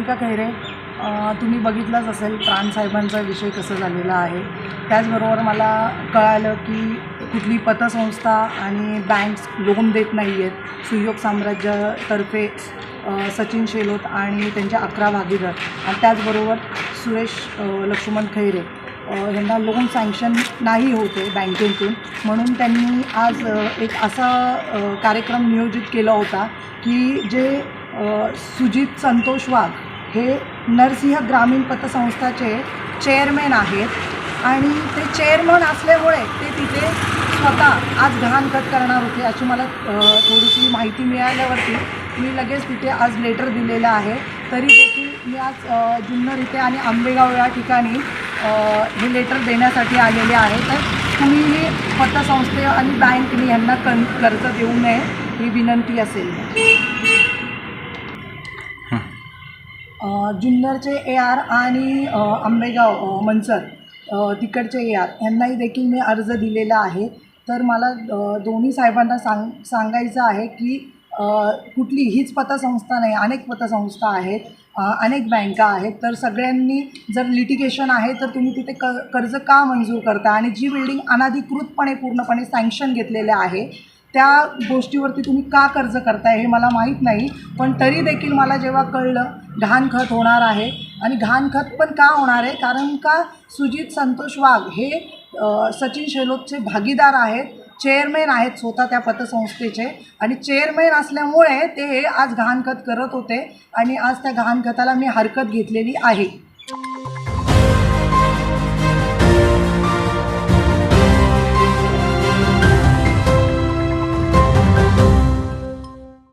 मोनिका खैरे, तुम्ही बघितलंच असेल प्राणसाहेबांचा विषय कसं झालेला आहे. त्याचबरोबर मला कळालं की कुठली पतसंस्था आणि बँक्स लोन देत नाही आहेत. सुयोग साम्राज्यातर्फे सचिन शेलोत आणि त्यांच्या 11 भागीदार आणि त्याचबरोबर सुरेश लक्ष्मण खैरे यांना लोन सँक्शन नाही होते बँकेतून. म्हणून त्यांनी आज एक असा कार्यक्रम नियोजित केला होता की जे सुजित संतोष वाघ हे नरसिंह ग्रामीण पतसंस्थाचे चेअरमॅन आहेत आणि ते चेअरमन असल्यामुळे ते तिथे स्वतः आज गहाणखत करणार होते. अशी मला थोडीशी माहिती मिळाल्यावरती मी लगेच तिथे आज लेटर दिलेलं आहे. तरी देखील मी आज जुन्नर इथे आणि आंबेगाव या ठिकाणी हे लेटर देण्यासाठी आलेले आहे. तर तुम्हीही पतसंस्थे आणि बँकनी यांना कर्ज देऊ नये ही विनंती असेल. जुन्नरचे AR आणि आंबेगाव मनसर तिकडचे AR यांनाही देखील मी अर्ज दिलेला आहे. तर मला दोन्ही साहेबांना सांगायचं आहे की कुठली हीच पतसंस्था नाही, अनेक पतसंस्था आहेत, अनेक बँका आहेत. तर सगळ्यांनी जर लिटिगेशन आहे तर तुम्ही तिथे कर्ज का मंजूर करता आणि जी बिल्डिंग अनधिकृतपणे पूर्णपणे सँक्शन घेतलेल्या आहे त्या गोष्टीवरती तुम्ही का कर्ज करताय हे मला माहीत नाही. पण तरी देखील मला जेव्हा कळलं गहाणखत होणार आहे आणि गहाणखत पण का होणार आहे कारण का सुजित संतोष वाघ हे सचिन शेलोतचे भागीदार आहेत, चेअरमॅन आहेत स्वतः त्या पतसंस्थेचे आणि चेअरमॅन असल्यामुळे ते आज गहाणखत करत होते आणि आज त्या गहाणखताला मी हरकत घेतलेली आहे.